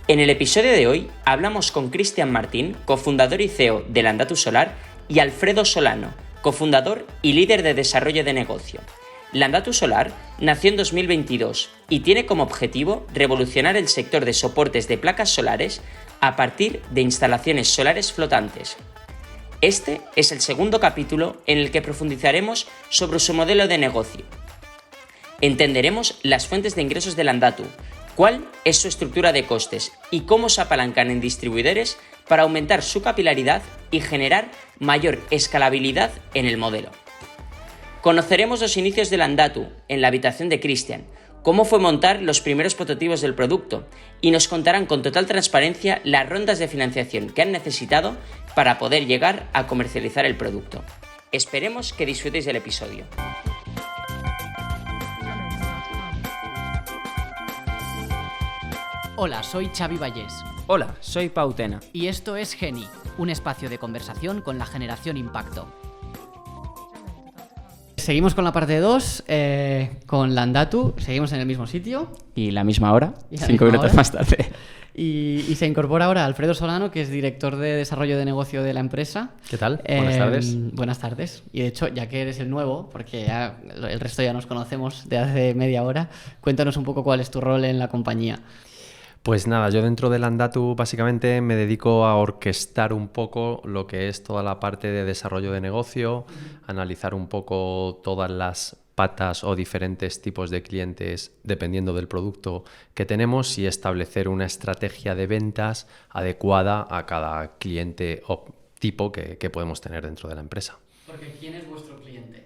En el episodio de hoy hablamos con Cristian Martín, cofundador y CEO de Landatu Solar, y Alfredo Solano, cofundador y líder de desarrollo de negocio. Landatu Solar nació en 2022 y tiene como objetivo revolucionar el sector de soportes de placas solares a partir de instalaciones solares flotantes. Este es el segundo capítulo en el que profundizaremos sobre su modelo de negocio. Entenderemos las fuentes de ingresos de Landatu, cuál es su estructura de costes y cómo se apalancan en distribuidores para aumentar su capilaridad y generar mayor escalabilidad en el modelo. Conoceremos los inicios de Landatu en la habitación de Cristian, cómo fue montar los primeros prototipos del producto y nos contarán con total transparencia las rondas de financiación que han necesitado para poder llegar a comercializar el producto. Esperemos que disfrutéis del episodio. Hola, soy Xavi Vallés. Hola, soy Pau Tena. Y esto es Geni, un espacio de conversación con la generación Impacto. Seguimos con la parte 2, con Landatu, seguimos en el mismo sitio. Y la misma hora, 5 misma minutos hora. más tarde. Y se incorpora ahora Alfredo Solano, que es director de desarrollo de negocio de la empresa. ¿Qué tal? Buenas tardes. Buenas tardes. Y de hecho, ya que eres el nuevo, porque ya el resto ya nos conocemos de hace media hora, cuéntanos un poco cuál es tu rol en la compañía. Pues nada, yo dentro de Landatu básicamente me dedico a orquestar un poco lo que es toda la parte de desarrollo de negocio, analizar un poco todas las patas o diferentes tipos de clientes dependiendo del producto que tenemos y establecer una estrategia de ventas adecuada a cada cliente o tipo que podemos tener dentro de la empresa. Porque ¿quién es vuestro cliente?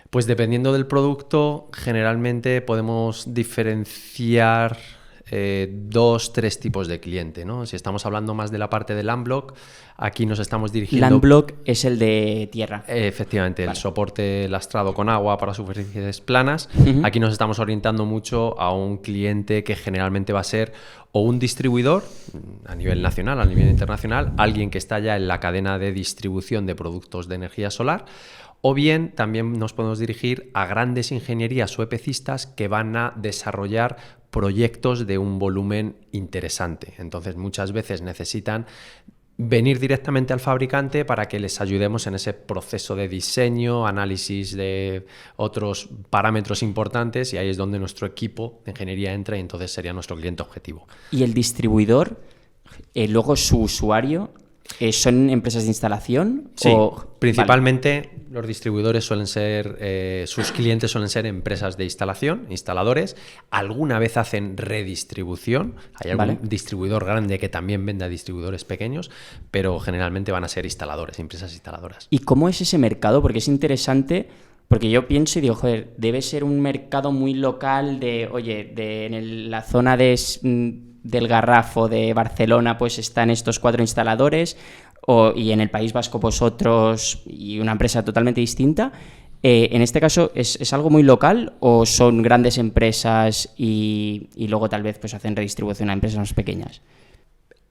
Pues dependiendo del producto, generalmente podemos diferenciar 2-3 tipos de cliente, ¿no? Si estamos hablando más de la parte de Landblock, aquí nos estamos dirigiendo... Landblock es el de tierra. Efectivamente, vale. El soporte lastrado con agua para superficies planas. Uh-huh. Aquí nos estamos orientando mucho a un cliente que generalmente va a ser o un distribuidor a nivel nacional, a nivel internacional, alguien que está ya en la cadena de distribución de productos de energía solar, o bien también nos podemos dirigir a grandes ingenierías o EPCistas que van a desarrollar proyectos de un volumen interesante. Entonces muchas veces necesitan venir directamente al fabricante para que les ayudemos en ese proceso de diseño, análisis de otros parámetros importantes, y ahí es donde nuestro equipo de ingeniería entra y entonces sería nuestro cliente objetivo. ¿Y el distribuidor, luego su usuario, son empresas de instalación? Sí, principalmente Vale. Los distribuidores suelen ser, sus clientes suelen ser empresas de instalación, instaladores. Alguna vez hacen redistribución. Hay algún distribuidor grande que también vende a distribuidores pequeños, pero generalmente van a ser instaladores, empresas instaladoras. ¿Y cómo es ese mercado? Porque es interesante, porque yo pienso y digo, joder, debe ser un mercado muy local de, oye, en la zona del Garraf de Barcelona pues están estos 4 instaladores y en el País Vasco pues otros y una empresa totalmente distinta. En este caso, ¿es algo muy local o son grandes empresas y luego tal vez pues hacen redistribución a empresas más pequeñas?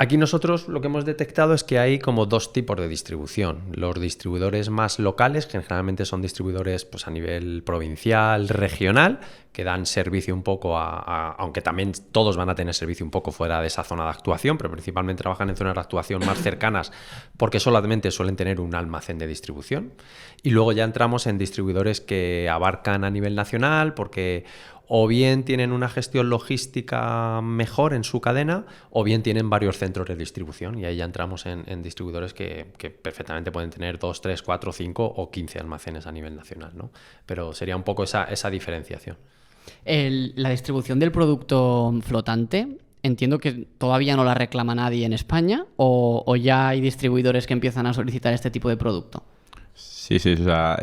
Aquí nosotros lo que hemos detectado es que hay como 2 tipos de distribución. Los distribuidores más locales, que generalmente son distribuidores pues, a nivel provincial, regional, que dan servicio un poco aunque también todos van a tener servicio un poco fuera de esa zona de actuación, pero principalmente trabajan en zonas de actuación más cercanas porque solamente suelen tener un almacén de distribución. Y luego ya entramos en distribuidores que abarcan a nivel nacional porque o bien tienen una gestión logística mejor en su cadena, o bien tienen varios centros de distribución, y ahí ya entramos en distribuidores que perfectamente pueden tener 2, 3, 4, 5 o 15 almacenes a nivel nacional, ¿no? Pero sería un poco esa diferenciación. La distribución del producto flotante, entiendo que todavía no la reclama nadie en España, o ya hay distribuidores que empiezan a solicitar este tipo de producto. Sí, o sea,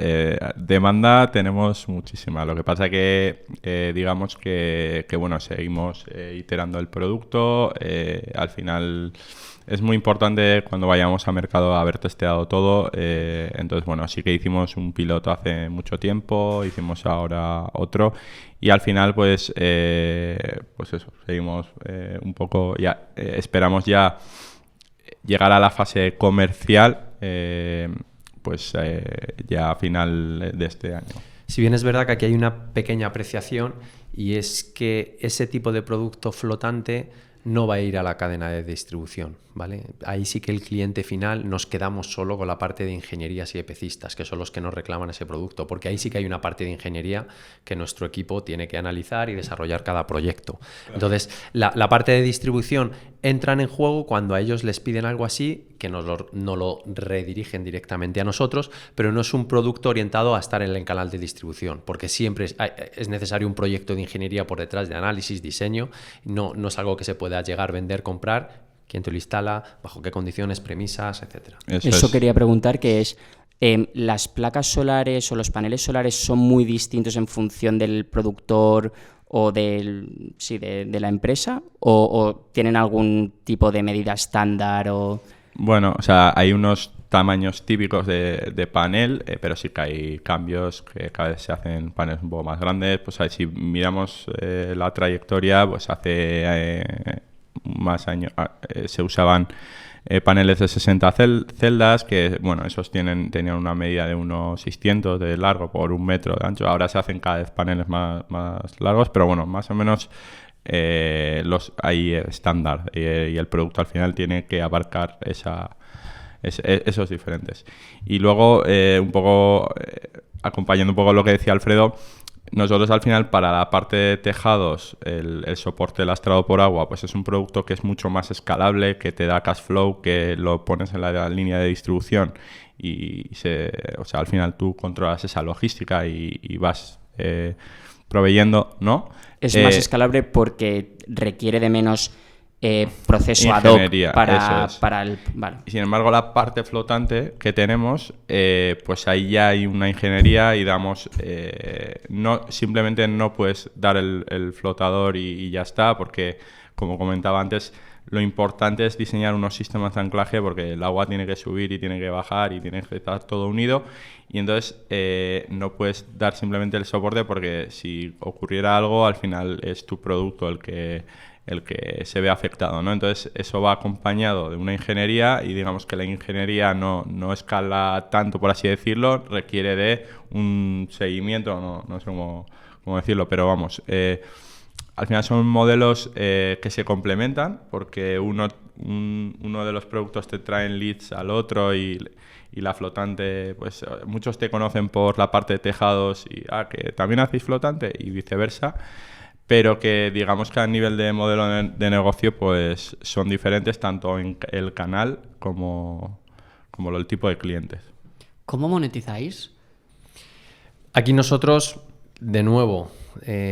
demanda tenemos muchísima. Lo que pasa que digamos que bueno, seguimos iterando el producto. Al final es muy importante cuando vayamos a mercado haber testeado todo. Entonces, bueno, sí que hicimos un piloto hace mucho tiempo, hicimos ahora otro y al final pues eso, seguimos un poco, ya esperamos ya llegar a la fase comercial ya a final de este año. Si bien es verdad que aquí hay una pequeña apreciación, y es que ese tipo de producto flotante no va a ir a la cadena de distribución, ¿vale? Ahí sí que el cliente final nos quedamos solo con la parte de ingenierías y epecistas, que son los que nos reclaman ese producto, porque ahí sí que hay una parte de ingeniería que nuestro equipo tiene que analizar y desarrollar cada proyecto. Entonces, la parte de distribución entran en juego cuando a ellos les piden algo así, que nos lo redirigen directamente a nosotros, pero no es un producto orientado a estar en el canal de distribución, porque siempre es necesario un proyecto de ingeniería por detrás, de análisis, diseño. No es algo que se pueda llegar, vender, comprar, quién te lo instala, bajo qué condiciones, premisas, etcétera. Eso quería preguntar, que es, ¿las placas solares o los paneles solares son muy distintos en función del productor o de la empresa? ¿O tienen algún tipo de medida estándar? Bueno, o sea, hay unos tamaños típicos de panel, pero sí que hay cambios, que cada vez se hacen paneles un poco más grandes. Pues ahí, si miramos la trayectoria, pues hace más años se usaban paneles de 60 celdas, que bueno, esos tenían una medida de unos 600 de largo por 1 metro de ancho. Ahora se hacen cada vez paneles más largos, pero bueno, más o menos hay estándar, y el producto al final tiene que abarcar esos diferentes. Y luego, un poco acompañando un poco lo que decía Alfredo, nosotros al final, para la parte de tejados, el soporte lastrado por agua, pues es un producto que es mucho más escalable, que te da cash flow, que lo pones en la línea de distribución y o sea, al final tú controlas esa logística y vas proveyendo, ¿no? Es más escalable porque requiere de menos proceso ad hoc para el... Vale. Y sin embargo, la parte flotante que tenemos, pues ahí ya hay una ingeniería y damos... simplemente no puedes dar el flotador y ya está, porque, como comentaba antes, lo importante es diseñar unos sistemas de anclaje, porque el agua tiene que subir y tiene que bajar y tiene que estar todo unido, y entonces no puedes dar simplemente el soporte, porque si ocurriera algo, al final es tu producto el que se ve afectado, ¿no? Entonces eso va acompañado de una ingeniería, y digamos que la ingeniería no escala tanto, por así decirlo, requiere de un seguimiento, no sé cómo decirlo, pero vamos, al final son modelos que se complementan, porque uno de los productos te traen leads al otro, y la flotante, pues muchos te conocen por la parte de tejados y que también hacéis flotante, y viceversa, pero que digamos que a nivel de modelo de negocio pues son diferentes tanto en el canal como el tipo de clientes. ¿Cómo monetizáis? Aquí nosotros, de nuevo,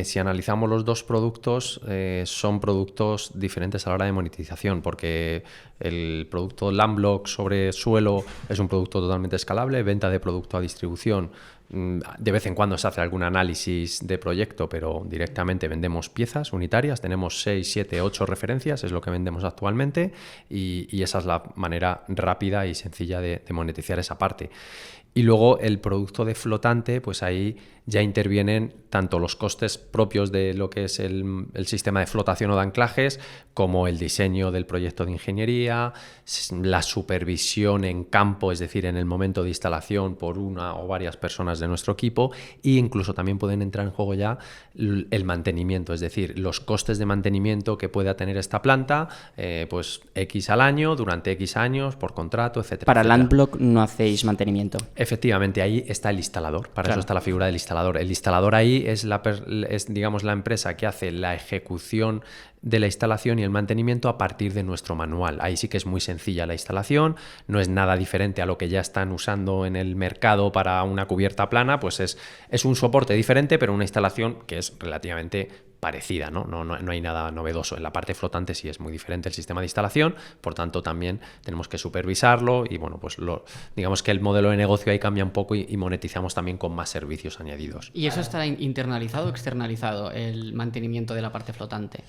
si analizamos los dos productos, son productos diferentes a la hora de monetización, porque el producto Landblock sobre suelo es un producto totalmente escalable, venta de producto a distribución. De vez en cuando se hace algún análisis de proyecto, pero directamente vendemos piezas unitarias. Tenemos 6, 7, 8 referencias, es lo que vendemos actualmente, y esa es la manera rápida y sencilla de monetizar esa parte. Y luego el producto de flotante, pues ahí ya intervienen tanto los costes propios de lo que es el sistema de flotación o de anclajes, como el diseño del proyecto de ingeniería, la supervisión en campo, es decir, en el momento de instalación por una o varias personas de nuestro equipo, e incluso también pueden entrar en juego ya el mantenimiento, es decir, los costes de mantenimiento que pueda tener esta planta, pues X al año, durante X años, por contrato, etcétera. Para Landblock no hacéis mantenimiento. Efectivamente, ahí está el instalador, para eso está la figura del instalador. El instalador ahí es digamos, la empresa que hace la ejecución de la instalación y el mantenimiento a partir de nuestro manual. Ahí sí que es muy sencilla la instalación, no es nada diferente a lo que ya están usando en el mercado para una cubierta plana, pues es un soporte diferente, pero una instalación que es relativamente parecida, ¿no? No hay nada novedoso. En la parte flotante sí es muy diferente el sistema de instalación, por tanto también tenemos que supervisarlo y bueno, pues digamos que el modelo de negocio ahí cambia un poco y monetizamos también con más servicios añadidos. ¿Y eso está internalizado o externalizado, el mantenimiento de la parte flotante?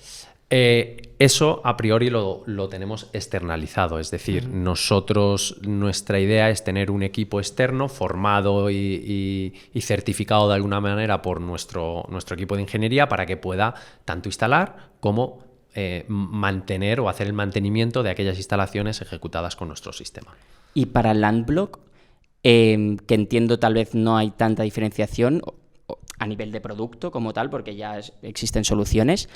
Eso a priori lo tenemos externalizado, es decir, nuestra idea es tener un equipo externo formado y certificado de alguna manera por nuestro equipo de ingeniería, para que pueda tanto instalar como mantener o hacer el mantenimiento de aquellas instalaciones ejecutadas con nuestro sistema. Y para Landblock, que entiendo tal vez no hay tanta diferenciación, a nivel de producto como tal, porque ya existen soluciones.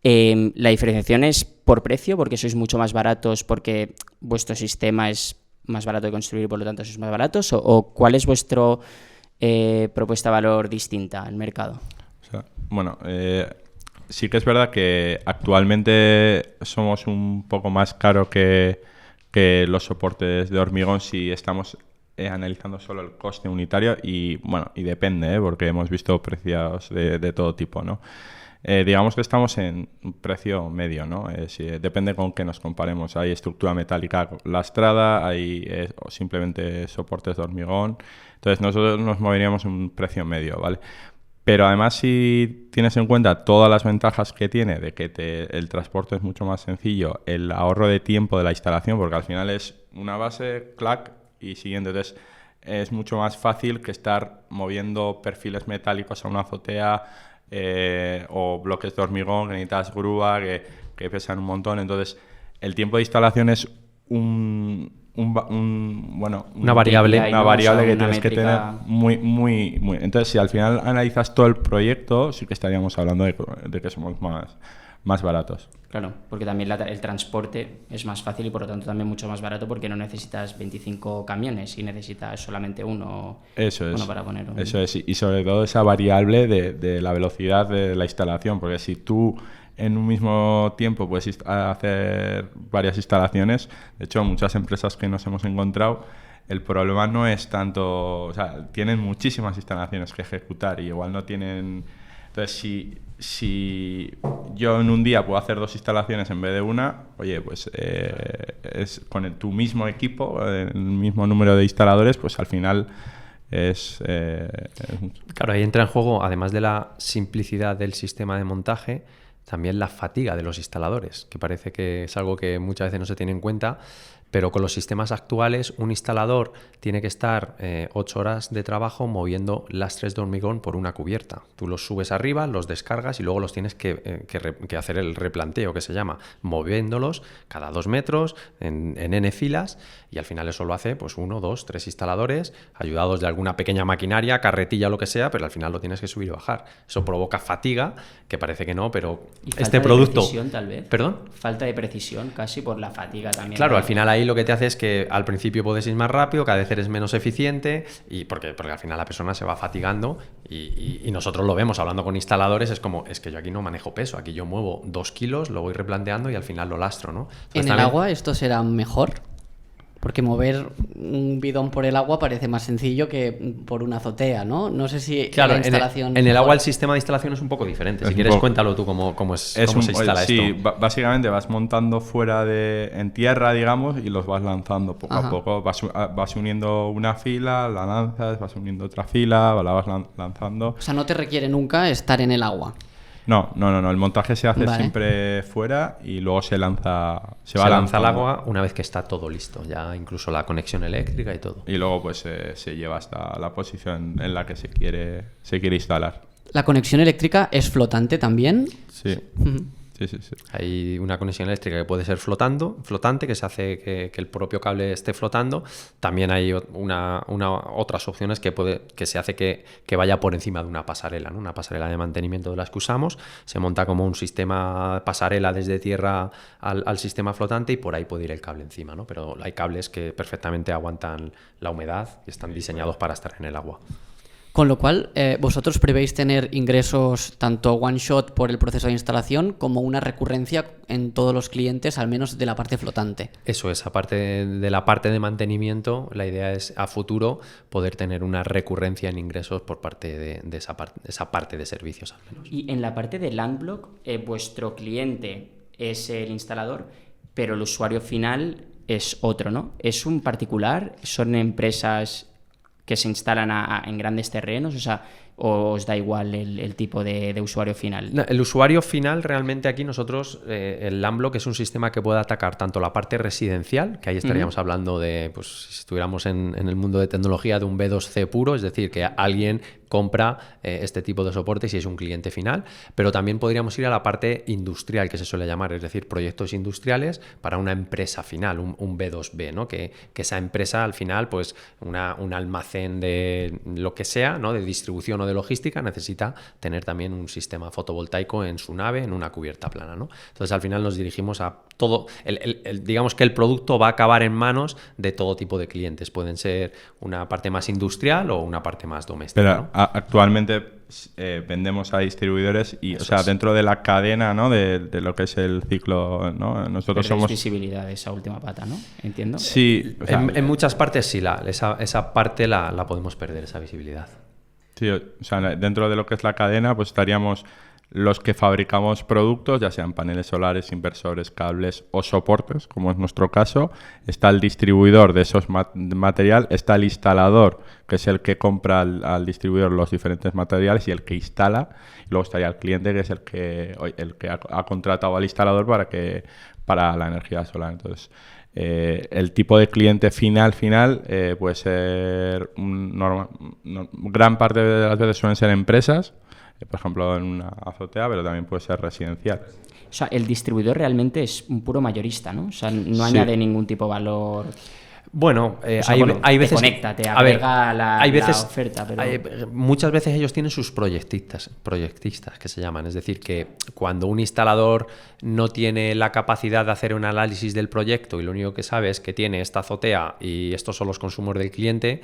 La diferenciación es por precio, porque sois mucho más baratos, porque vuestro sistema es más barato de construir y por lo tanto sois más baratos, o ¿cuál es vuestra propuesta de valor distinta al mercado? O sea, bueno, sí que es verdad que actualmente somos un poco más caros que los soportes de hormigón si estamos analizando solo el coste unitario y bueno, y depende, porque hemos visto precios de todo tipo, ¿no? Digamos que estamos en un precio medio, ¿no? Depende con qué nos comparemos. Hay estructura metálica lastrada, hay o simplemente soportes de hormigón. Entonces nosotros nos moveríamos en un precio medio, ¿vale? Pero además si tienes en cuenta todas las ventajas que tiene de que el transporte es mucho más sencillo, el ahorro de tiempo de la instalación, porque al final es una base, clac, y siguiente. Entonces es mucho más fácil que estar moviendo perfiles metálicos a una azotea o bloques de hormigón que necesitas grúa, que pesan un montón. Entonces el tiempo de instalación es una variable que tienes que tener muy. Entonces, si al final analizas todo el proyecto, sí que estaríamos hablando de que somos más baratos. Claro, porque también el transporte es más fácil y por lo tanto también mucho más barato, porque no necesitas 25 camiones y necesitas solamente uno. Eso es. Uno para poner un... Eso es, y sobre todo esa variable de la velocidad de la instalación, porque si tú en un mismo tiempo puedes hacer varias instalaciones. De hecho, muchas empresas que nos hemos encontrado, el problema no es tanto... O sea, tienen muchísimas instalaciones que ejecutar y igual no tienen... Entonces, si yo en un día puedo hacer 2 instalaciones en vez de una, oye, pues es con tu mismo equipo, el mismo número de instaladores, pues al final... Claro, ahí entra en juego, además de la simplicidad del sistema de montaje, también la fatiga de los instaladores, que parece que es algo que muchas veces no se tiene en cuenta, pero con los sistemas actuales un instalador tiene que estar 8 horas de trabajo moviendo lastres de hormigón por una cubierta. Tú los subes arriba, los descargas y luego los tienes que hacer el replanteo, que se llama, moviéndolos cada 2 metros en N filas, y al final eso lo hace pues 1, 2, 3 instaladores ayudados de alguna pequeña maquinaria, carretilla o lo que sea, pero al final lo tienes que subir y bajar. Eso provoca fatiga, que parece que no, pero este producto... Falta de precisión, tal vez. ¿Perdón? Falta de precisión casi por la fatiga también. Claro, al final ahí lo que te hace es que al principio puedes ir más rápido, cada vez eres menos eficiente, y porque al final la persona se va fatigando y nosotros lo vemos hablando con instaladores, es como, es que yo aquí no manejo peso, aquí yo muevo 2 kilos, lo voy replanteando y al final lo lastro, ¿no? Entonces, ¿En el agua esto será mejor? Porque mover un bidón por el agua parece más sencillo que por una azotea, ¿no? No sé si claro, la instalación... En el agua el sistema de instalación es un poco diferente. Si quieres, cuéntalo tú cómo se instala esto. Sí, básicamente vas montando en tierra, digamos, y los vas lanzando poco a poco. Vas uniendo una fila, la lanzas, vas uniendo otra fila, la vas lanzando. O sea, no te requiere nunca estar en el agua. No. El montaje se hace siempre fuera y luego se lanza al agua una vez que está todo listo, ya incluso la conexión eléctrica y todo. Y luego pues se lleva hasta la posición en la que se quiere instalar. ¿La conexión eléctrica es flotante también? Sí. Sí. Hay una conexión eléctrica que puede ser flotante, que se hace que el propio cable esté flotando. También hay otras opciones que se hace que vaya por encima de una pasarela, ¿no? Una pasarela de mantenimiento de las que usamos. Se monta como un sistema pasarela desde tierra al sistema flotante y por ahí puede ir el cable encima, ¿no? Pero hay cables que perfectamente aguantan la humedad y están diseñados para estar en el agua. Con lo cual, vosotros prevéis tener ingresos tanto one shot por el proceso de instalación como una recurrencia en todos los clientes, al menos de la parte flotante. Eso es, aparte de la parte de mantenimiento, la idea es a futuro poder tener una recurrencia en ingresos por parte de esa parte de servicios al menos. Y en la parte de Landblock, vuestro cliente es el instalador, pero el usuario final es otro, ¿no? ¿Es un particular? ¿Son empresas que se instalan en grandes terrenos? O sea, ¿o os da igual el tipo de usuario final? No, el usuario final, realmente aquí nosotros, el Landblock es un sistema que puede atacar tanto la parte residencial, que ahí estaríamos hablando de, pues si estuviéramos en el mundo de tecnología, de un B2C puro, es decir, que alguien compra este tipo de soportes y es un cliente final, pero también podríamos ir a la parte industrial, que se suele llamar, es decir, proyectos industriales para una empresa final, un B2B, ¿no? Que esa empresa al final, pues un almacén de lo que sea, ¿no? De distribución o de logística necesita tener también un sistema fotovoltaico en su nave, en una cubierta plana, ¿no? Entonces al final nos dirigimos a todo, digamos que el producto va a acabar en manos de todo tipo de clientes. Pueden ser una parte más industrial o una parte más doméstica. Pero ¿no? actualmente vendemos a distribuidores y, o sea, dentro de la cadena, ¿no? De lo que es el ciclo, ¿no? Nosotros Pero somos... visibilidad de esa última pata, ¿no? Entiendo. Sí, o sea, En muchas partes sí, esa parte la podemos perder, esa visibilidad. sí, o sea, dentro de lo que es la cadena, pues estaríamos los que fabricamos productos, ya sean paneles solares, inversores, cables o soportes, como es nuestro caso. Está el distribuidor de esos material, está el instalador, que es el que compra al distribuidor los diferentes materiales y el que instala. Y luego estaría el cliente, que es el que ha contratado al instalador para la energía solar. Entonces, el tipo de cliente final puede ser gran parte de las veces suelen ser empresas, por ejemplo en una azotea, pero también puede ser residencial. O sea, el distribuidor realmente es un puro mayorista, ¿no? O sea, no Sí. añade ningún tipo de valor. Bueno, O sea, hay veces... te conecta, te a ver, agrega la oferta, pero... muchas veces ellos tienen sus proyectistas que se llaman. Es decir, que cuando un instalador no tiene la capacidad de hacer un análisis del proyecto y lo único que sabe es que tiene esta azotea y estos son los consumos del cliente,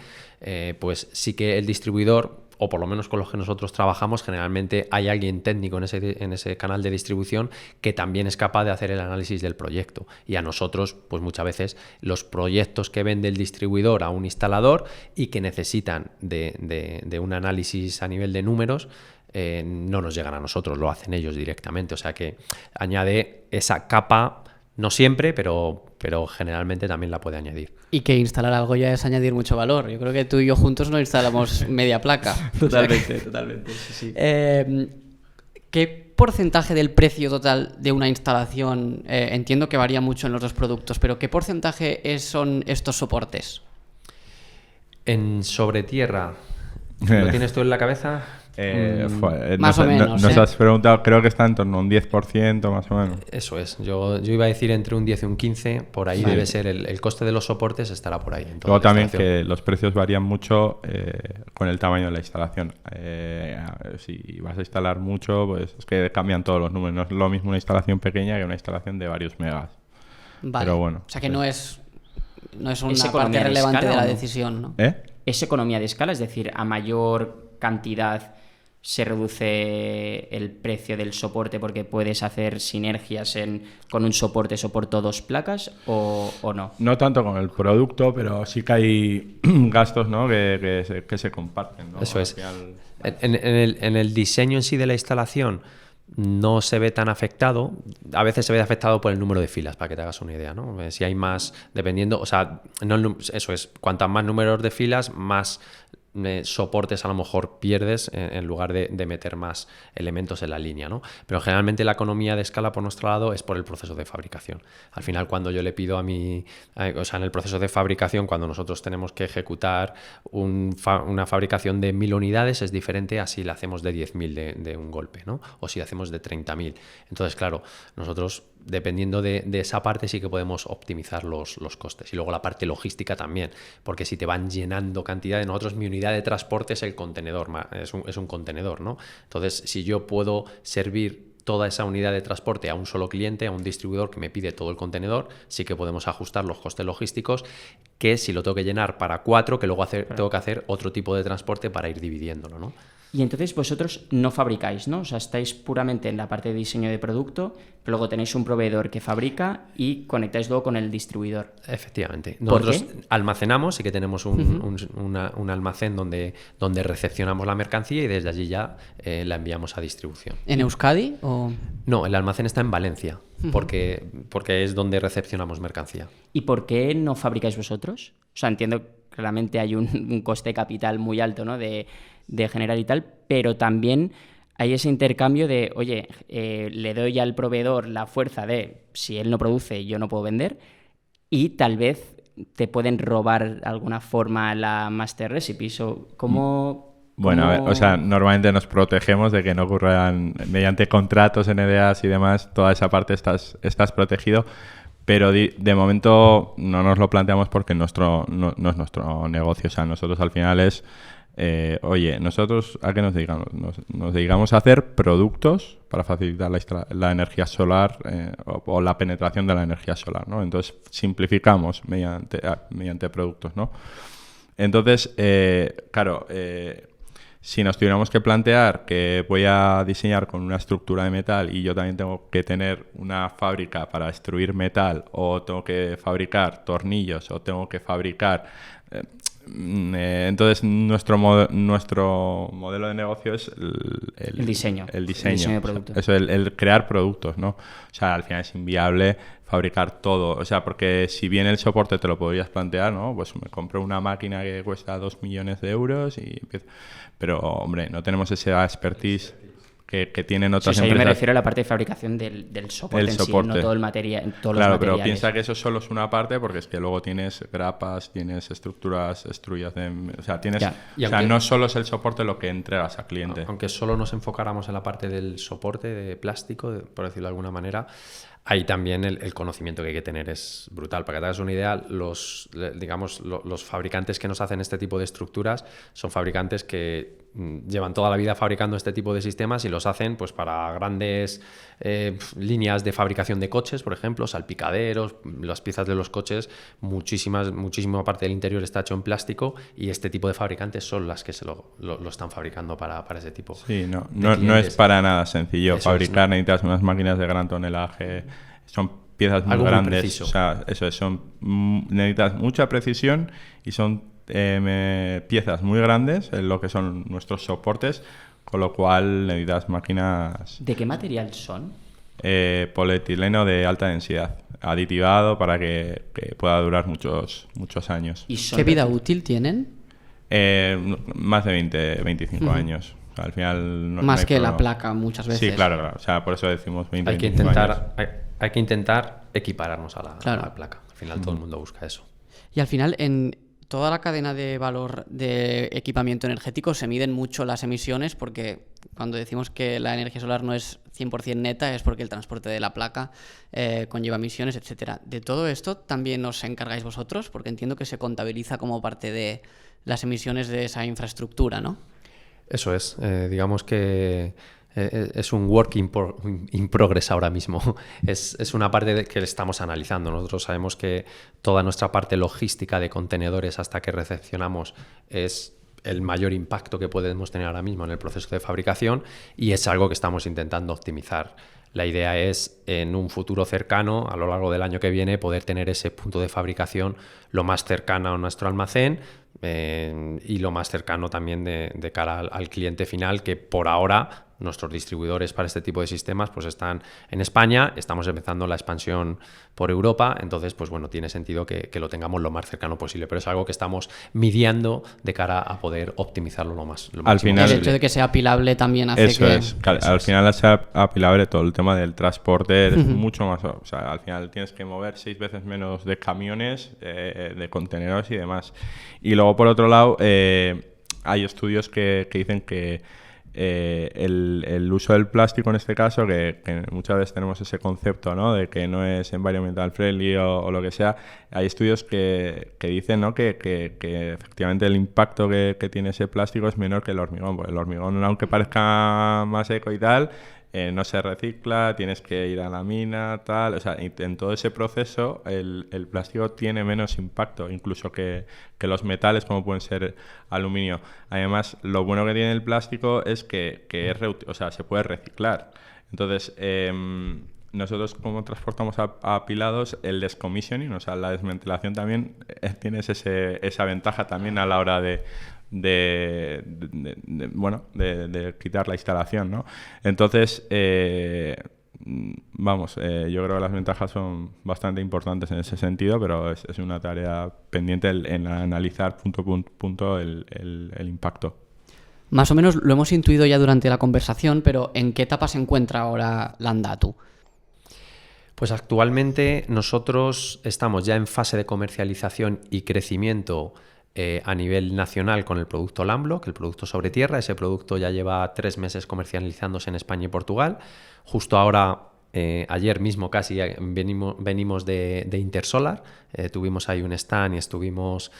pues sí que el distribuidor, o por lo menos con los que nosotros trabajamos, generalmente hay alguien técnico en ese canal de distribución que también es capaz de hacer el análisis del proyecto. Y a nosotros, pues muchas veces, los proyectos que vende el distribuidor a un instalador y que necesitan de un análisis a nivel de números, no nos llegan a nosotros, lo hacen ellos directamente. O sea que añade esa capa, no siempre, pero generalmente también la puede añadir. Y que instalar algo ya es añadir mucho valor. Yo creo que tú y yo juntos no instalamos media placa. Totalmente, totalmente. Sí, sí. ¿Qué porcentaje del precio total de una instalación, entiendo que varía mucho en los dos productos, pero qué porcentaje son estos soportes? En sobre tierra, ¿lo tienes tú en la cabeza? Más o menos, Nos has preguntado, creo que está en torno a un 10% más o menos. Eso es, yo iba a decir entre un 10 y un 15, por ahí Sí. debe ser el coste de los soportes, estará por ahí. En toda Luego la también instalación. que los precios varían mucho con el tamaño de la instalación. Si vas a instalar mucho, pues es que cambian todos los números. No es lo mismo una instalación pequeña que una instalación de varios megas. Vale. Pero bueno, o sea que sí. no es una ¿Es parte economía de relevante escala de la o no? decisión, ¿no? ¿Es economía de escala? Es decir, a mayor cantidad se reduce el precio del soporte porque puedes hacer sinergias con un soporte, soporto dos placas o no. No tanto con el producto, pero sí que hay gastos, ¿no? que se comparten, ¿no? Eso Al es. final- En el diseño en sí de la instalación no se ve tan afectado. A veces se ve afectado por el número de filas, para que te hagas una idea, ¿no? Si hay más, dependiendo, o sea, eso es, cuantas más números de filas, más soportes a lo mejor pierdes en lugar de meter más elementos en la línea, ¿no? Pero generalmente la economía de escala por nuestro lado es por el proceso de fabricación. Al final, cuando yo le pido o sea, en el proceso de fabricación, cuando nosotros tenemos que ejecutar una fabricación de 1000 unidades, es diferente a si la hacemos de 10.000 de un golpe, ¿no? O si hacemos de 30.000. Entonces, claro, nosotros, dependiendo de esa parte, sí que podemos optimizar los costes. Y luego la parte logística también, porque si te van llenando cantidad de nosotros, mi unidad de transporte es el contenedor, es un contenedor, ¿no? Entonces, si yo puedo servir toda esa unidad de transporte a un solo cliente, a un distribuidor que me pide todo el contenedor, sí que podemos ajustar los costes logísticos, que si lo tengo que llenar para 4, que luego tengo que hacer otro tipo de transporte para ir dividiéndolo, ¿no? Y entonces vosotros no fabricáis, ¿no? O sea, estáis puramente en la parte de diseño de producto, pero luego tenéis un proveedor que fabrica y conectáis luego con el distribuidor. Efectivamente. ¿Por Nosotros qué? almacenamos, sí que tenemos un almacén donde recepcionamos la mercancía y desde allí ya la enviamos a distribución. ¿En Euskadi o...? No, el almacén está en Valencia, porque es donde recepcionamos mercancía. ¿Y por qué no fabricáis vosotros? O sea, entiendo que claramente hay un coste capital muy alto, ¿no? De generar y tal, pero también hay ese intercambio de, oye, le doy al proveedor la fuerza de, si él no produce, yo no puedo vender, y tal vez te pueden robar de alguna forma la master recipe. ¿Cómo...? Bueno, a ver, o sea, normalmente nos protegemos de que no ocurran mediante contratos, NDAs y demás, toda esa parte estás protegido, pero de momento no nos lo planteamos porque no es nuestro negocio. O sea, nosotros al final es oye, nosotros ¿a qué nos dedicamos? Nos dedicamos a hacer productos para facilitar la energía solar o la penetración de la energía solar, ¿no? Entonces simplificamos mediante productos, ¿no? Entonces, claro, si nos tuviéramos que plantear que voy a diseñar con una estructura de metal y yo también tengo que tener una fábrica para extruir metal, o tengo que fabricar tornillos, o tengo que fabricar... entonces nuestro modelo de negocio es el diseño. El diseño de productos. Eso, el crear productos, ¿no? O sea, al final es inviable fabricar todo. O sea, porque si bien el soporte te lo podrías plantear, ¿no? Pues me compro una máquina que cuesta 2 millones de euros y empiezo. Pero, hombre, no tenemos esa expertise que tienen otras empresas. Yo me refiero a la parte de fabricación del soporte en sí, no todo el material, todos los materiales. Pero piensa que eso solo es una parte, porque es que luego tienes grapas, tienes estructuras extruidas o sea, tienes... Ya. O sea, no solo es el soporte lo que entregas al cliente. Aunque solo nos enfocáramos en la parte del soporte de plástico, por decirlo de alguna manera, ahí también el conocimiento que hay que tener es brutal. Para que te hagas una idea, los fabricantes que nos hacen este tipo de estructuras son fabricantes que llevan toda la vida fabricando este tipo de sistemas y los hacen pues para grandes líneas de fabricación de coches, por ejemplo, salpicaderos, las piezas de los coches, muchísima parte del interior está hecho en plástico, y este tipo de fabricantes son las que lo están fabricando para ese tipo. Sí, no es para nada sencillo. Eso fabricar, necesitas unas máquinas de gran tonelaje, son piezas muy grandes. O sea, necesitas mucha precisión y son piezas muy grandes en lo que son nuestros soportes, con lo cual necesitas máquinas... ¿De qué material son? Polietileno de alta densidad, aditivado para que pueda durar muchos años. ¿Y qué vida útil tienen? Más de 25 años. O sea, al final más que la placa muchas veces. Sí, claro. O sea, por eso decimos 20, hay que 25 años. Hay que intentar equipararnos a la placa. Al final todo el mundo busca eso. Y al final en toda la cadena de valor de equipamiento energético se miden mucho las emisiones, porque cuando decimos que la energía solar no es 100% neta es porque el transporte de la placa conlleva emisiones, etcétera. ¿De todo esto también os encargáis vosotros? Porque entiendo que se contabiliza como parte de las emisiones de esa infraestructura, ¿no? Eso es. Digamos que es un work in progress ahora mismo. Es una parte que estamos analizando. Nosotros sabemos que toda nuestra parte logística de contenedores hasta que recepcionamos es el mayor impacto que podemos tener ahora mismo en el proceso de fabricación, y es algo que estamos intentando optimizar. La idea es, en un futuro cercano, a lo largo del año que viene, poder tener ese punto de fabricación lo más cercano a nuestro almacén, y lo más cercano también de cara al cliente final, que por ahora nuestros distribuidores para este tipo de sistemas pues están en España, estamos empezando la expansión por Europa, entonces pues bueno, tiene sentido que lo tengamos lo más cercano posible, pero es algo que estamos midiendo de cara a poder optimizarlo lo más al final, el hecho de que sea apilable también hace al final, al ser apilable, todo el tema del transporte es mucho más, o sea, al final tienes que mover 6 veces menos de camiones, de contenedores y demás. Y luego por otro lado hay estudios que dicen que el uso del plástico en este caso, que muchas veces tenemos ese concepto, ¿no?, de que no es environmental friendly o lo que sea. Hay estudios que dicen, ¿no?, que efectivamente el impacto que tiene ese plástico es menor que el hormigón, porque el hormigón, aunque parezca más eco y tal, no se recicla, tienes que ir a la mina, tal. O sea, en todo ese proceso el plástico tiene menos impacto, incluso que los metales, como pueden ser aluminio. Además, lo bueno que tiene el plástico es que se puede reciclar. Entonces, nosotros, como transportamos apilados, el descommissioning, o sea, la desmantelación también, tienes esa ventaja también a la hora de quitar la instalación, ¿no? Entonces, yo creo que las ventajas son bastante importantes en ese sentido, pero es una tarea pendiente en analizar punto por punto el impacto. Más o menos lo hemos intuido ya durante la conversación, pero ¿en qué etapa se encuentra ahora Landatu? Pues actualmente nosotros estamos ya en fase de comercialización y crecimiento a nivel nacional con el producto Landblock, el producto sobre tierra. Ese producto ya lleva 3 meses comercializándose en España y Portugal. Justo ahora ayer mismo casi venimos de Intersolar, tuvimos ahí un stand y estuvimos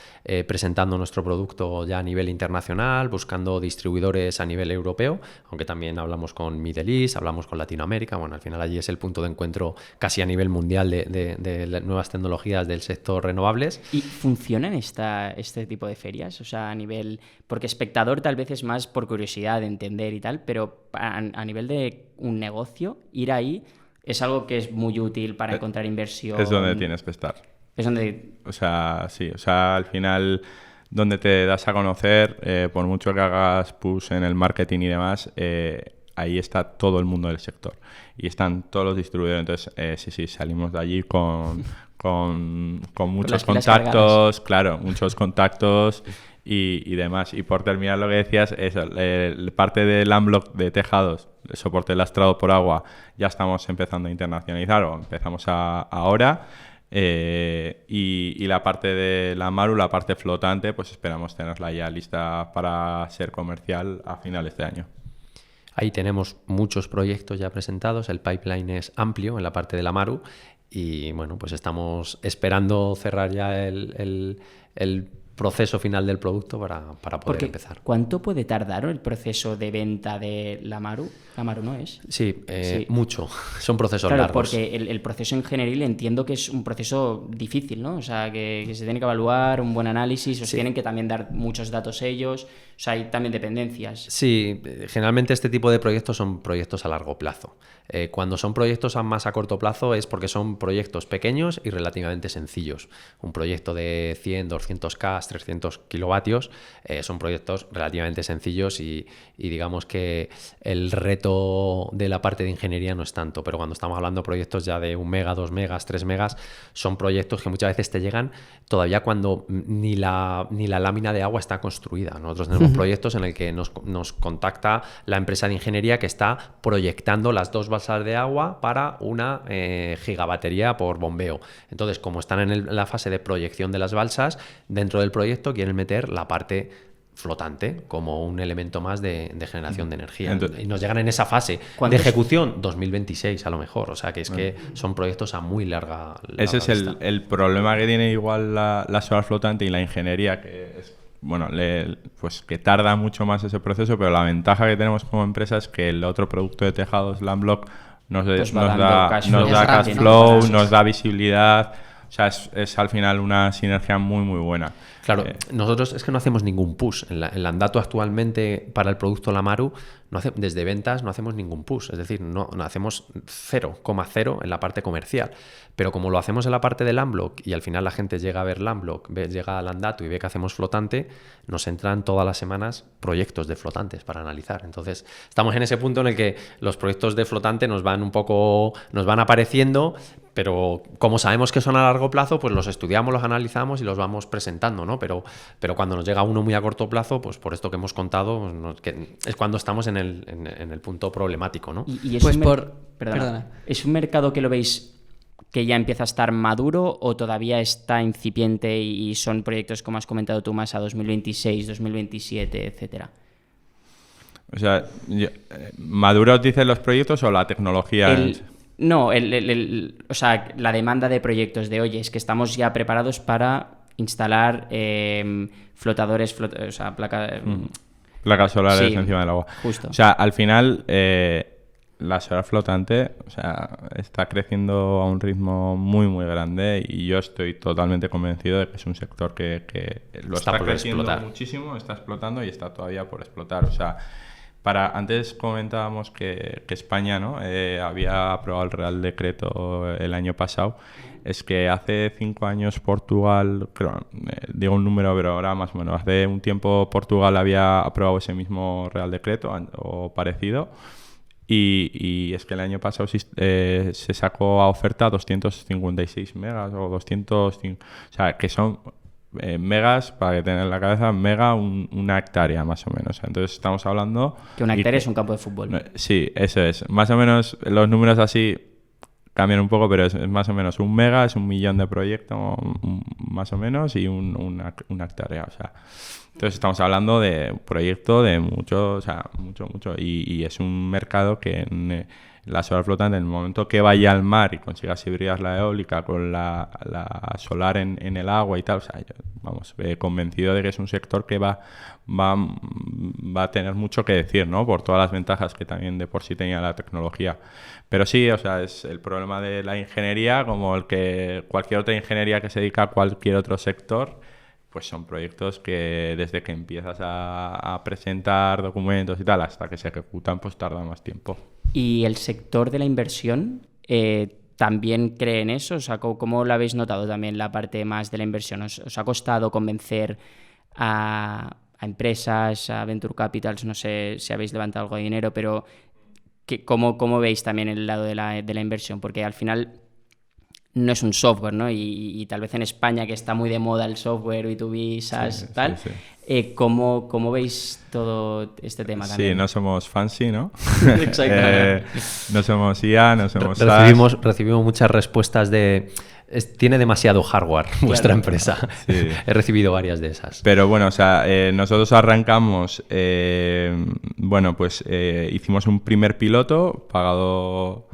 presentando nuestro producto ya a nivel internacional, buscando distribuidores a nivel europeo, aunque también hablamos con Middle East, hablamos con Latinoamérica. Bueno, al final allí es el punto de encuentro casi a nivel mundial de nuevas tecnologías del sector renovables. ¿Y funcionan este tipo de ferias? O sea, a nivel... Porque espectador tal vez es más por curiosidad de entender y tal, pero a nivel de un negocio, ir ahí es algo que es muy útil para encontrar inversión. Es donde tienes que estar. Es donde... O sea, sí. O sea, al final, donde te das a conocer, por mucho que hagas push en el marketing y demás, ahí está todo el mundo del sector. Y están todos los distribuidores. Entonces, sí, salimos de allí con muchos contactos. Claro, muchos contactos y demás. Y por terminar lo que decías, eso, parte del unblock de tejados, el soporte lastrado por agua, ya estamos empezando a internacionalizar, o empezamos ahora. Y la parte de la Maru, la parte flotante, pues esperamos tenerla ya lista para ser comercial a finales de año. Ahí tenemos muchos proyectos ya presentados, el pipeline es amplio en la parte de la Maru y bueno, pues estamos esperando cerrar ya el proceso final del producto para poder empezar. ¿Cuánto puede tardar el proceso de venta de la Maru? La Maru no es. Sí, mucho. Son procesos largos. Porque el proceso en general entiendo que es un proceso difícil, ¿no? O sea, que se tiene que evaluar, un buen análisis, os tienen que también dar muchos datos ellos, o sea, hay también dependencias. Sí, generalmente este tipo de proyectos son proyectos a largo plazo. Cuando son proyectos más a corto plazo es porque son proyectos pequeños y relativamente sencillos. Un proyecto de 100, 200K, 300 kilovatios son proyectos relativamente sencillos y digamos que el reto de la parte de ingeniería no es tanto, pero cuando estamos hablando de proyectos ya de 1 mega, 2 megas, 3 megas, son proyectos que muchas veces te llegan todavía cuando ni la lámina de agua está construida. Nosotros tenemos proyectos en el que nos contacta la empresa de ingeniería que está proyectando las 2 balsas de agua para una gigabatería por bombeo. Entonces, como están en la fase de proyección de las balsas, dentro del proyecto quieren meter la parte flotante como un elemento más de generación de energía. Entonces, y nos llegan en esa fase de ejecución 2026 a lo mejor. O sea, que es que son proyectos a muy larga ese es el problema que tiene igual la solar flotante y la ingeniería, que es pues que tarda mucho más ese proceso, pero la ventaja que tenemos como empresa es que el otro producto de tejados, Landblock, nos da cash flow, nos da visibilidad. O sea, es al final una sinergia muy, muy buena. Claro, nosotros es que no hacemos ningún push. En Landatu actualmente para el producto La Maru, desde ventas no hacemos ningún push. Es decir, no hacemos 0,0 en la parte comercial. Pero como lo hacemos en la parte de Landblock y al final la gente llega a ver Landblock, llega a Landatu y ve que hacemos flotante, nos entran todas las semanas proyectos de flotantes para analizar. Entonces, estamos en ese punto en el que los proyectos de flotante nos van apareciendo, pero como sabemos que son a largo plazo, pues los estudiamos, los analizamos y los vamos presentando, ¿no? Pero cuando nos llega uno muy a corto plazo, pues por esto que hemos contado, que es cuando estamos en el punto problemático, ¿no? Y es pues perdona. ¿Es un mercado que lo veis que ya empieza a estar maduro o todavía está incipiente y son proyectos, como has comentado tú, más a 2026, 2027, etcétera? O sea, ¿maduros dicen los proyectos o la tecnología? No, o sea, la demanda de proyectos de, oye, es que estamos ya preparados para instalar flotadores, o sea, placas solares encima del agua. Justo. O sea, al final, la solar flotante, o sea, está creciendo a un ritmo muy, muy grande y yo estoy totalmente convencido de que es un sector que lo está creciendo muchísimo, está explotando y está todavía por explotar. O sea, antes comentábamos que España, ¿no? Había aprobado el Real Decreto el año pasado. Es que hace 5 años Portugal, creo, digo un número, pero ahora más o menos, hace un tiempo Portugal había aprobado ese mismo Real Decreto o parecido. Y es que el año pasado se sacó a oferta 256 megas o 205, o sea, que son megas, para que tengan en la cabeza, una hectárea más o menos. Entonces estamos hablando... Que una hectárea es un campo de fútbol. Sí, eso es. Más o menos los números así cambian un poco, pero es más o menos 1 mega, es 1 millón de proyectos más o menos y una hectárea, o sea... Entonces estamos hablando de un proyecto de mucho, o sea, mucho, y es un mercado que en la solar flotante, en el momento que vaya al mar y consigas hibridar la eólica con la solar en el agua y tal, o sea, yo, vamos, convencido de que es un sector que va a tener mucho que decir, ¿no? Por todas las ventajas que también de por sí tenía la tecnología. Pero sí, o sea, es el problema de la ingeniería, como el que cualquier otra ingeniería que se dedica a cualquier otro sector, pues son proyectos que desde que empiezas a presentar documentos y tal hasta que se ejecutan, pues tarda más tiempo. ¿Y el sector de la inversión también cree en eso? O sea, ¿cómo lo habéis notado también la parte más de la inversión? ¿Os ha costado convencer a empresas, a Venture Capitals? No sé si habéis levantado algo de dinero, pero ¿cómo veis también el lado de la inversión? Porque al final no es un software, ¿no? Y tal vez en España, que está muy de moda el software, B2B, SaaS, tal, sí. ¿Cómo veis todo este tema también? Sí, no somos fancy, ¿no? Exactamente. No somos IA, no somos SaaS. Recibimos muchas respuestas de... tiene demasiado hardware vuestra empresa. Sí. He recibido varias de esas. Pero bueno, o sea, nosotros arrancamos, hicimos un primer piloto pagado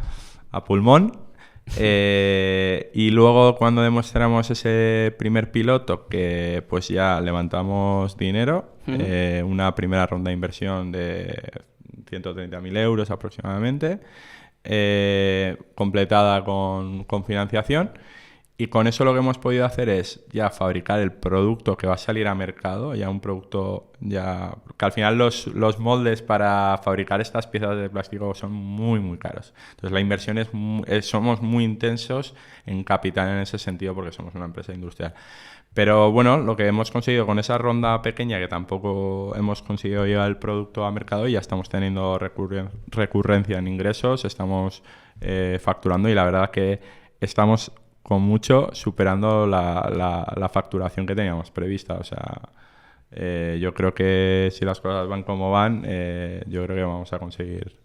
a pulmón. Y luego cuando demostramos ese primer piloto, que pues ya levantamos dinero, una primera ronda de inversión de 130.000 euros aproximadamente, completada con financiación. Y con eso lo que hemos podido hacer es ya fabricar el producto que va a salir a mercado, ya un producto ya... que al final los moldes para fabricar estas piezas de plástico son muy, muy caros. Entonces la inversión somos muy intensos en capital en ese sentido porque somos una empresa industrial. Pero bueno, lo que hemos conseguido con esa ronda pequeña, que tampoco hemos conseguido llevar el producto a mercado, y ya estamos teniendo recurrencia en ingresos, estamos facturando y la verdad que estamos con mucho superando la facturación que teníamos prevista. O sea, yo creo que si las cosas van como van, yo creo que vamos a conseguir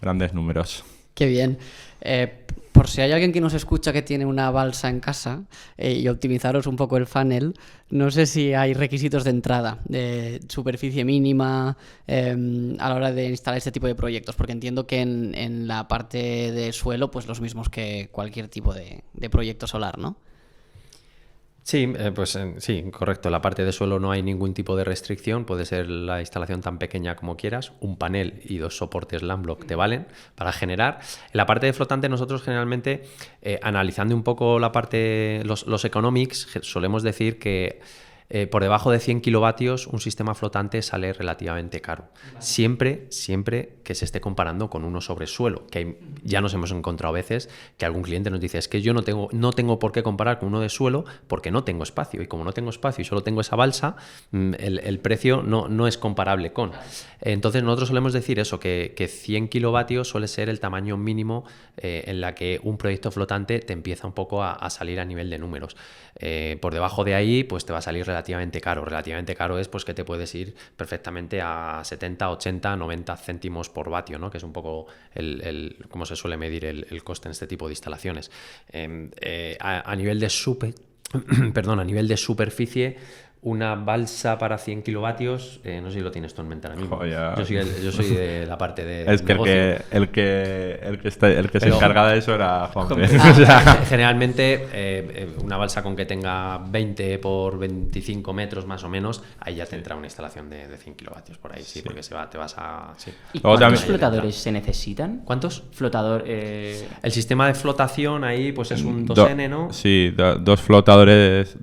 grandes números. Qué bien. Por si hay alguien que nos escucha que tiene una balsa en casa y optimizaros un poco el funnel, no sé si hay requisitos de entrada, de superficie mínima a la hora de instalar este tipo de proyectos, porque entiendo que en la parte de suelo, pues los mismos que cualquier tipo de proyecto solar, ¿no? Sí, sí, correcto. En la parte de suelo no hay ningún tipo de restricción. Puede ser la instalación tan pequeña como quieras. Un panel y 2 soportes Landblock te valen para generar. En la parte de flotante nosotros generalmente, analizando un poco la parte, los economics, solemos decir que por debajo de 100 kilovatios un sistema flotante sale relativamente caro. Siempre que se esté comparando con uno sobre suelo, que ya nos hemos encontrado a veces que algún cliente nos dice es que yo no tengo por qué comparar con uno de suelo porque no tengo espacio, y como no tengo espacio y solo tengo esa balsa, el precio no es comparable con. Entonces nosotros solemos decir eso, que 100 kilovatios suele ser el tamaño mínimo en la que un proyecto flotante te empieza un poco a salir a nivel de números. Por debajo de ahí pues te va a salir relativamente caro. Relativamente caro es pues que te puedes ir perfectamente a 70, 80, 90 céntimos por vatio, ¿no? Que es un poco cómo se suele medir el coste en este tipo de instalaciones. A nivel de a nivel de superficie, una balsa para 100 kilovatios, no sé si lo tienes tú en mente ahora mismo. Yo soy de la parte de es que negocio. el que se encarga de eso era Juan. Generalmente una balsa con que tenga 20 por 25 metros más o menos, ahí ya te entra una instalación de 100 kilovatios por ahí, sí, porque te vas a... Sí. ¿Y cuántos flotadores se necesitan? ¿Cuántos? El sistema de flotación ahí pues es un 2N, ¿no? Sí, dos flotadores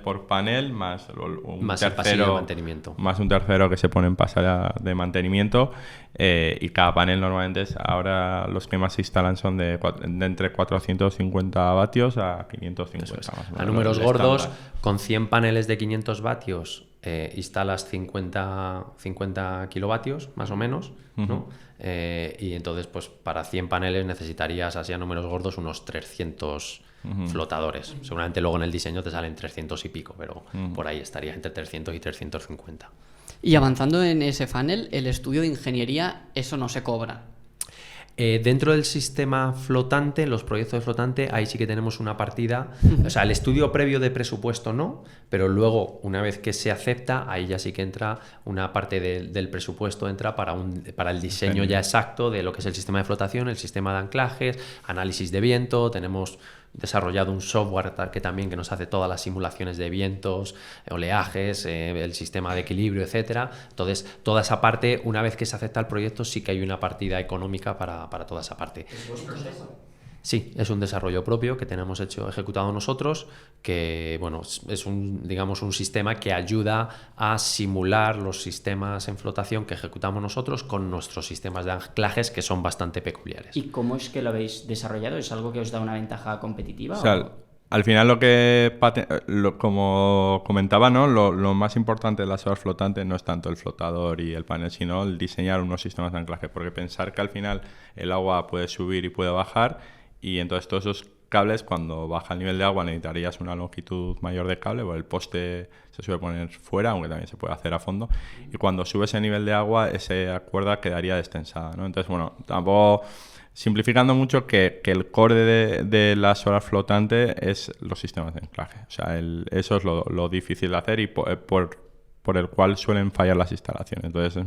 por panel, más un tercero de mantenimiento. Más un tercero que se pone en pasarela de mantenimiento, y cada panel normalmente ahora los que más se instalan son de entre 450 vatios a 550. Más o menos, a números gordos, estándar. Con 100 paneles de 500 vatios instalas 50 kilovatios más o menos, ¿no? Y entonces pues para 100 paneles necesitarías, así a números gordos, unos 300 flotadores. Seguramente luego en el diseño te salen 300 y pico, pero por ahí estaría entre 300 y 350. Y avanzando en ese funnel, el estudio de ingeniería, eso no se cobra. Dentro del sistema flotante, los proyectos de flotante, ahí sí que tenemos una partida, o sea, el estudio previo de presupuesto no, pero luego, una vez que se acepta, ahí ya sí que entra una parte del presupuesto, entra para el diseño ya exacto de lo que es el sistema de flotación, el sistema de anclajes, análisis de viento. Tenemos desarrollado un software que nos hace todas las simulaciones de vientos, oleajes, el sistema de equilibrio, etcétera. Entonces, toda esa parte, una vez que se acepta el proyecto, sí que hay una partida económica para toda esa parte. Sí, es un desarrollo propio que tenemos ejecutado nosotros, que bueno, es un sistema que ayuda a simular los sistemas en flotación que ejecutamos nosotros con nuestros sistemas de anclajes, que son bastante peculiares. ¿Y cómo es que lo habéis desarrollado? ¿Es algo que os da una ventaja competitiva? O sea, al final como comentaba, ¿no? Lo más importante de las solar flotantes no es tanto el flotador y el panel, sino el diseñar unos sistemas de anclaje, porque pensar que al final el agua puede subir y puede bajar, y entonces todos esos cables, cuando baja el nivel de agua, necesitarías una longitud mayor de cable, porque el poste se suele poner fuera, aunque también se puede hacer a fondo, y cuando sube ese nivel de agua, esa cuerda quedaría destensada, ¿no? Entonces, bueno, tampoco... Simplificando mucho, que el core de la solar flotante es los sistemas de anclaje. O sea, eso es lo difícil de hacer y por el cual suelen fallar las instalaciones. Entonces,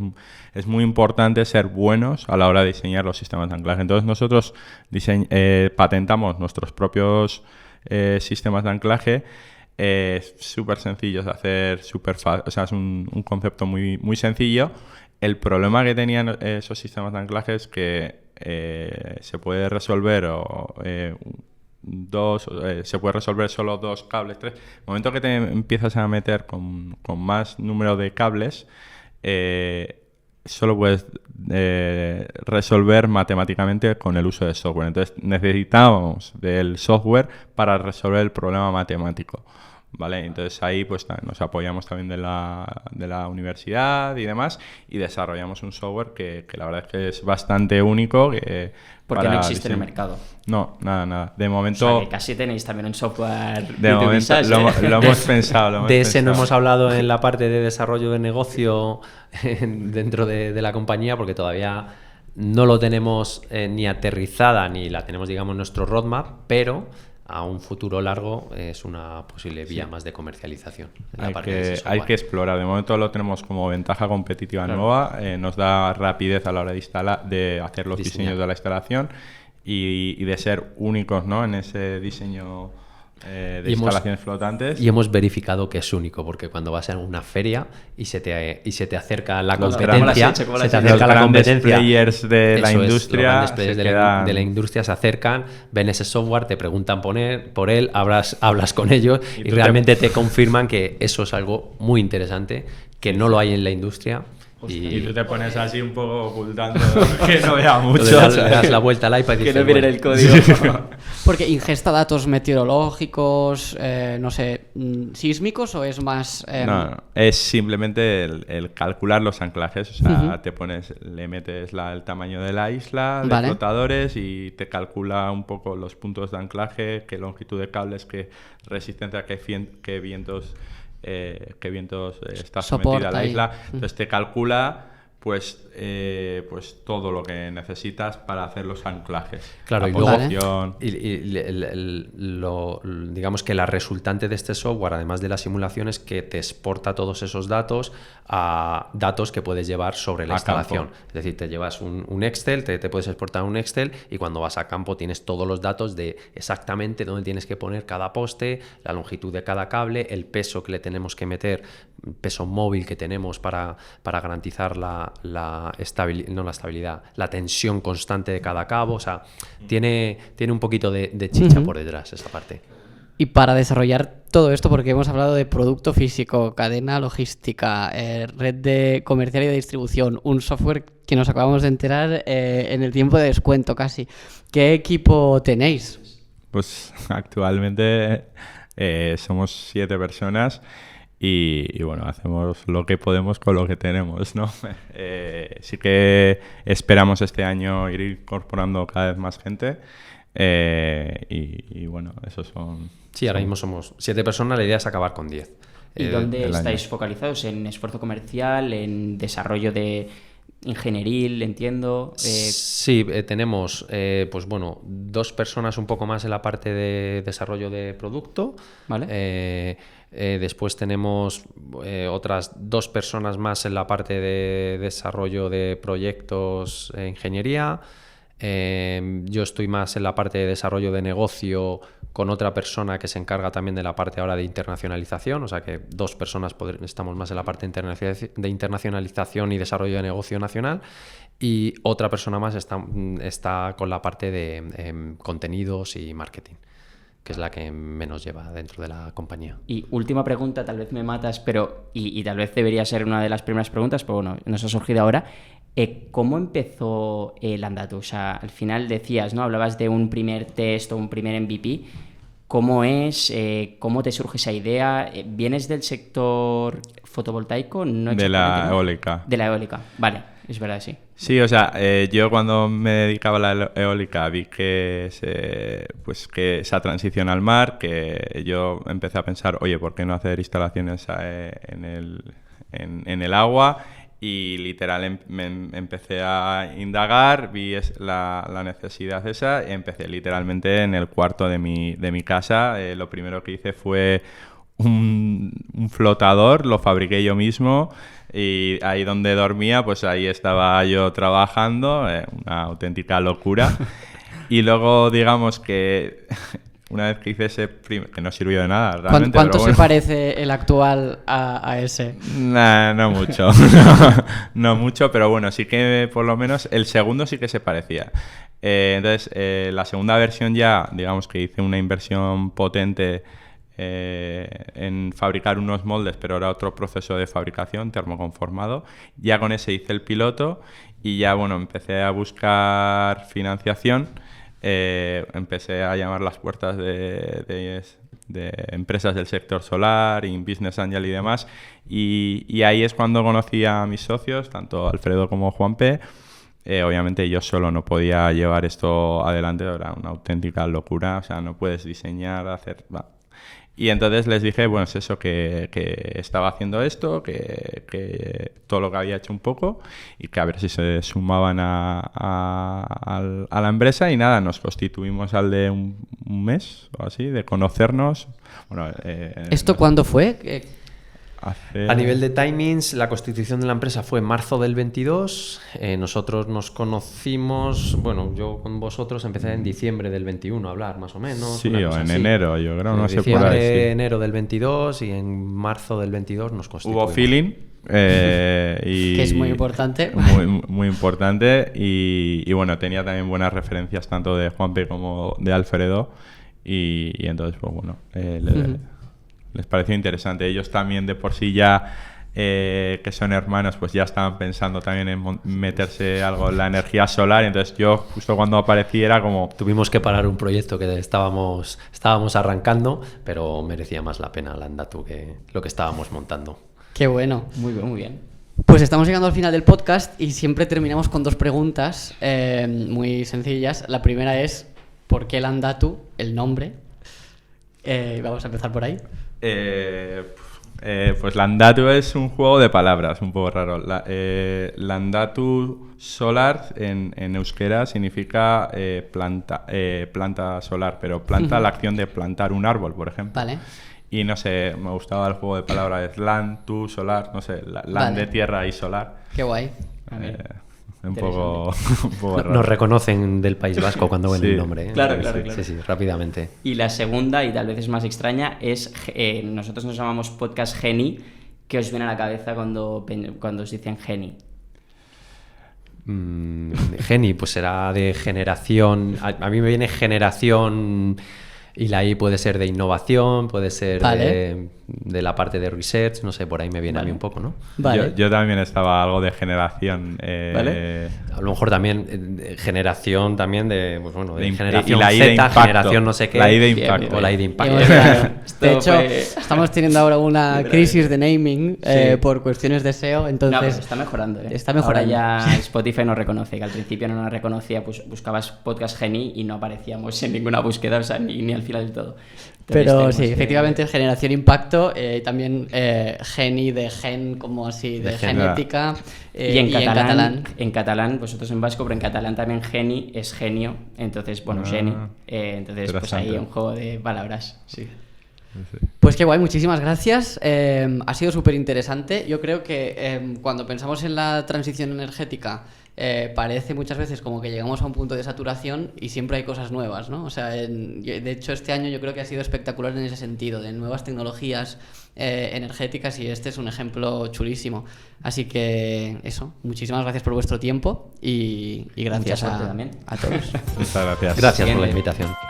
es muy importante ser buenos a la hora de diseñar los sistemas de anclaje. Entonces, nosotros patentamos nuestros propios sistemas de anclaje, súper sencillos de hacer, o sea, es un concepto muy, muy sencillo. El problema que tenían esos sistemas de anclaje es que se puede resolver se puede resolver solo 2 cables, 3. En el momento que te empiezas a meter con más número de cables, solo puedes resolver matemáticamente con el uso de software. Entonces necesitamos del software para resolver el problema matemático, ¿vale? Entonces ahí pues nos apoyamos también de la universidad y demás, y desarrollamos un software que la verdad es que es bastante único. Porque no existe en el mercado. No, nada. De momento... O sea, que casi tenéis también un software... De momento lo hemos pensado. De ese no hemos hablado en la parte de desarrollo de negocio dentro de la compañía, porque todavía no lo tenemos ni aterrizada, ni la tenemos, digamos, en nuestro roadmap, pero... a un futuro largo es una posible vía más de comercialización. Hay que explorar. De momento lo tenemos como ventaja competitiva nueva. Nos da rapidez a la hora de hacer los diseños de la instalación y de ser únicos, ¿no? En ese diseño de instalaciones flotantes. Y hemos verificado que es único, porque cuando vas a una feria y se te acerca la competencia, players de la industria, los grandes players de la industria se acercan, ven ese software, te preguntan por él, hablas con ellos y realmente te confirman que eso es algo muy interesante, que no lo hay en la industria. Y tú te pones así un poco ocultando que no vea mucho. Le das la vuelta al iPad y dices, que no miren el código. Porque ingesta datos meteorológicos, no sé, sísmicos, o es más... No, es simplemente el calcular los anclajes. O sea, le metes el tamaño de la isla, de flotadores, y te calcula un poco los puntos de anclaje, qué longitud de cables, qué resistencia, qué vientos está sometida a la isla. Entonces te calcula pues todo lo que necesitas para hacer los anclajes. Claro, la posición. Digamos que la resultante de este software, además de la simulación, es que te exporta todos esos datos a datos que puedes llevar sobre la instalación. Campo. Es decir, te llevas un Excel, te puedes exportar un Excel, y cuando vas a campo tienes todos los datos de exactamente dónde tienes que poner cada poste, la longitud de cada cable, el peso que le tenemos que meter, peso móvil que tenemos para garantizar la estabilidad, la tensión constante de cada cabo. O sea, tiene un poquito de chicha por detrás esa parte. Y para desarrollar todo esto, porque hemos hablado de producto físico, cadena logística, red de comercial y de distribución, un software que nos acabamos de enterar en el tiempo de descuento casi. ¿Qué equipo tenéis? Pues actualmente somos 7 personas. Y bueno, hacemos lo que podemos con lo que tenemos, ¿no? Sí que esperamos este año ir incorporando cada vez más gente. Y bueno, esos son... Sí, ahora mismo somos 7 personas, la idea es acabar con 10. ¿Y dónde estáis focalizados? ¿En esfuerzo comercial? ¿En desarrollo de ingenieril, entiendo. Sí, tenemos pues bueno, 2 personas un poco más en la parte de desarrollo de producto. ¿Vale? Después tenemos otras 2 personas más en la parte de desarrollo de proyectos e ingeniería. Yo estoy más en la parte de desarrollo de negocio con otra persona que se encarga también de la parte ahora de internacionalización, o sea que 2 personas estamos más en la parte de internacionalización y desarrollo de negocio nacional, y otra persona más está con la parte de contenidos y marketing, que es la que menos lleva dentro de la compañía. Y última pregunta, tal vez me matas, pero y tal vez debería ser una de las primeras preguntas, pero bueno, nos ha surgido ahora. ¿Cómo empezó Landatu? O sea, al final decías, ¿no? Hablabas de un primer test o un primer MVP. ¿Cómo es? ¿Cómo te surge esa idea? ¿Vienes del sector fotovoltaico? No de la exactamente, ¿no? eólica. De la eólica, vale, es verdad, sí. Sí, o sea, yo cuando me dedicaba a la eólica vi que esa transición al mar, que yo empecé a pensar, oye, ¿por qué no hacer instalaciones en el agua? Y literal me empecé a indagar, vi la necesidad esa y empecé literalmente en el cuarto de mi casa. Lo primero que hice fue un flotador, lo fabriqué yo mismo, y ahí donde dormía, pues ahí estaba yo trabajando, una auténtica locura. Y luego, digamos que una vez que hice ese que no sirvió de nada realmente. ¿Cuánto pero bueno, se parece el actual a ese? Nah, no mucho. No mucho, pero bueno, sí que por lo menos el segundo sí que se parecía. Entonces, la segunda versión ya, digamos que hice una inversión potente en fabricar unos moldes, pero era otro proceso de fabricación termoconformado. Ya con ese hice el piloto y ya, bueno, empecé a buscar financiación. Empecé a llamar las puertas de empresas del sector solar, Business Angel y demás, y ahí es cuando conocí a mis socios, tanto Alfredo como Juanpe. Obviamente yo solo no podía llevar esto adelante, era una auténtica locura, o sea, no puedes diseñar, hacer... Y entonces les dije, bueno, es eso, que estaba haciendo esto, que todo lo que había hecho un poco, y que a ver si se sumaban a la empresa. Y nada, nos constituimos al de un mes o así, de conocernos. Bueno, ¿Esto cuándo fue? A nivel de timings, la constitución de la empresa fue en marzo del 22. Nosotros nos conocimos, bueno, yo con vosotros empecé en diciembre del 21 a hablar, más o menos. Sí, o en enero, yo creo, no sé por diciembre, ahí. Sí. Enero del 22, y en marzo del 22 nos constituimos. Hubo feeling. Que es muy importante. Muy, muy importante. Y bueno, tenía también buenas referencias tanto de Juanpe como de Alfredo. Y entonces, pues bueno, les pareció interesante. Ellos también de por sí ya, que son hermanos, pues ya estaban pensando también en meterse algo en la energía solar. Entonces yo justo cuando aparecí era como... Tuvimos que parar un proyecto que estábamos arrancando, pero merecía más la pena Landatu que lo que estábamos montando. Qué bueno. Muy bien, muy bien. Pues estamos llegando al final del podcast y siempre terminamos con 2 preguntas muy sencillas. La primera es, ¿por qué Landatu, el nombre? Vamos a empezar por ahí. Pues Landatu es un juego de palabras un poco raro. Landatu solar en euskera significa planta solar, pero planta la acción de plantar un árbol, por ejemplo. Vale. Y no sé, me gustaba el juego de palabras, Landtu, solar, no sé, land Vale. de tierra y solar. Qué guay. Un poco raro. Nos reconocen del País Vasco cuando ven Sí. el nombre. Claro. Sí, rápidamente. Y la segunda, y tal vez es más extraña, es nosotros nos llamamos Podcast Geni. ¿Qué os viene a la cabeza cuando os dicen Geni? Geni, pues será de generación. A mí me viene generación, y la I puede ser de innovación, puede ser Vale. de la parte de research, no sé, por ahí me viene a mí un poco, ¿no? Vale. Yo también estaba algo de generación. ¿Vale? A lo mejor también generación también de, pues bueno, de Y generación la I de Z, impacto. generación no sé qué. La I de Bien, impacto. bien. O la I de impacto. De Esto hecho, fue- estamos teniendo ahora una crisis de naming Sí. por cuestiones de SEO, No, entonces... pero está mejorando, ¿eh? Está mejorando. Ahora ya Spotify nos reconoce, que al principio no nos reconocía, pues buscabas Podcast Geni y no aparecíamos en ninguna búsqueda, o sea, ni en al final del todo. Pero tenemos sí, que- efectivamente generación impacto, también geni de gen, como así, de genética. Y en catalán, vosotros en vasco, pero en catalán también geni es genio, entonces, bueno, geni. Entonces, pues ahí interesante. un juego de palabras, sí. Pues qué guay, muchísimas gracias. Ha sido súper interesante. Yo creo que cuando pensamos en la transición energética, parece muchas veces como que llegamos a un punto de saturación y siempre hay cosas nuevas, ¿no? O sea, de hecho este año yo creo que ha sido espectacular en ese sentido, de nuevas tecnologías energéticas, y este es un ejemplo chulísimo. Así que eso, muchísimas gracias por vuestro tiempo y gracias Mucha suerte también. a todos. Muchas gracias. Gracias por la Siguiente. invitación.